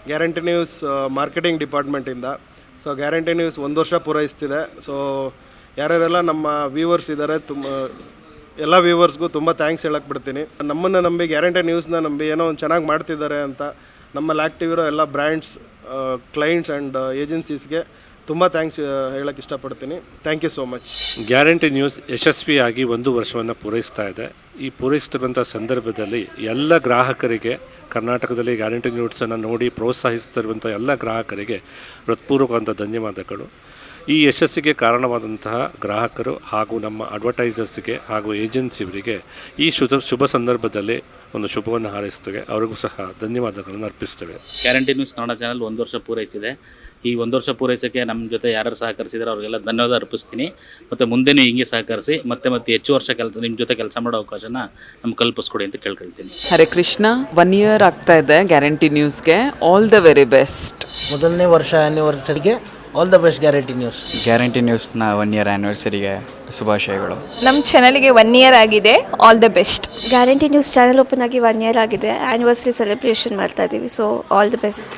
Guarantee news marketing ಡಿಪಾರ್ಟ್ಮೆಂಟಿಂದ. So guarantee news 1 ವರ್ಷ ಪೂರೈಸ್ತಿದೆ. So ಯಾರ್ಯಾರೆಲ್ಲ ನಮ್ಮ ವ್ಯೂವರ್ಸ್ ಇದ್ದಾರೆ, ಎಲ್ಲ ವ್ಯೂವರ್ಸ್ಗೂ ತುಂಬ ಥ್ಯಾಂಕ್ಸ್ ಹೇಳಕ್ಕೆ ಬಿಡ್ತೀನಿ. ನಮ್ಮನ್ನು ನಂಬಿ, ಗ್ಯಾರಂಟಿ ನ್ಯೂಸ್ನ ನಂಬಿ ಏನೋ ಒಂದು ಚೆನ್ನಾಗಿ ಮಾಡ್ತಿದ್ದಾರೆ ಅಂತ ನಮ್ಮ ಲ್ಯಾಕ್ಟಿವಿರೋ ಎಲ್ಲ ಬ್ರ್ಯಾಂಡ್ಸ್, ಕ್ಲೈಂಟ್ಸ್ ಆ್ಯಂಡ್ ಏಜೆನ್ಸೀಸ್ಗೆ ತುಂಬ ಥ್ಯಾಂಕ್ಸ್ ಹೇಳಕ್ಕೆ ಇಷ್ಟಪಡ್ತೀನಿ. Thank you so much. Guarantee news ಯಶಸ್ವಿಯಾಗಿ 1 ವರ್ಷವನ್ನು ಪೂರೈಸ್ತಾ ಇದೆ. ಈ ಪೂರೈಸ್ತಿರುವಂಥ ಸಂದರ್ಭದಲ್ಲಿ ಎಲ್ಲ ಗ್ರಾಹಕರಿಗೆ, ಕರ್ನಾಟಕದಲ್ಲಿ ಗ್ಯಾರಂಟಿ ನ್ಯೂಸನ್ನು ನೋಡಿ ಪ್ರೋತ್ಸಾಹಿಸ್ತಿರುವಂಥ ಎಲ್ಲ ಗ್ರಾಹಕರಿಗೆ ಹೃತ್ಪೂರ್ವಕವಾದ ಧನ್ಯವಾದಗಳು. ಈ ಯಶಸ್ಸಿಗೆ ಕಾರಣವಾದಂತಹ ಗ್ರಾಹಕರು ಹಾಗೂ ನಮ್ಮ ಅಡ್ವರ್ಟೈಸರ್ಸ್ಗೆ ಹಾಗೂ ಏಜೆನ್ಸಿಯವರಿಗೆ ಈ ಶುಭ ಸಂದರ್ಭದಲ್ಲಿ ಒಂದು ಶುಭವನ್ನು ಹಾರೈಸ್ತೇವೆ. ಅವರಿಗೂ ಸಹ ಧನ್ಯವಾದಗಳನ್ನು ಅರ್ಪಿಸ್ತೇವೆ. ಗ್ಯಾರಂಟಿ ನ್ಯೂಸ್ ಕನ್ನಡ ಚಾನಲ್ 1 ವರ್ಷ ಪೂರೈಸಿದೆ. ಈ 1 ವರ್ಷ ಪೂರೈಸೋಕ್ಕೆ ನಮ್ಮ ಜೊತೆ ಯಾರು ಸಹಕರಿಸಿದರೆ ಅವರಿಗೆಲ್ಲ ಧನ್ಯವಾದ ಅರ್ಪಿಸ್ತೀನಿ. ಮತ್ತು ಮುಂದೆನೂ ಹಿಂಗೆ ಸಹಕರಿಸಿ ಮತ್ತೆ ಹೆಚ್ಚು ವರ್ಷ ನಿಮ್ಮ ಜೊತೆ ಕೆಲಸ ಮಾಡೋ ಅವಕಾಶನ ನಮ್ಗೆ ಕಲ್ಪಿಸ್ಕೊಡಿ ಅಂತ ಕೇಳ್ಕೊಳ್ತೀನಿ. ಹರೇ ಕೃಷ್ಣ. 1 ಇಯರ್ ಆಗ್ತಾ ಇದೆ ಗ್ಯಾರಂಟಿ ನ್ಯೂಸ್ಗೆ. All the very best. ಮೊದಲನೇ ವರ್ಷ ಆ್ಯನಿವರ್ಸರಿಗೆ all the best guarantee news. Guarantee ನ್ಯೂಸ್ನ 1 ಇಯರ್ ಆ್ಯನಿವರ್ಸರಿಗೆ ಶುಭಾಶಯಗಳು. ನಮ್ಮ ಚಾನಲ್ಗೆ 1 ಇಯರ್ ಆಗಿದೆ. All the best. Guarantee news channel open ಆಗಿ 1 ಇಯರ್ ಆಗಿದೆ. ಆ್ಯನಿವರ್ಸರಿ ಸೆಲೆಬ್ರೇಷನ್ ಮಾಡ್ತಾ ಇದ್ದೀವಿ. So all the best.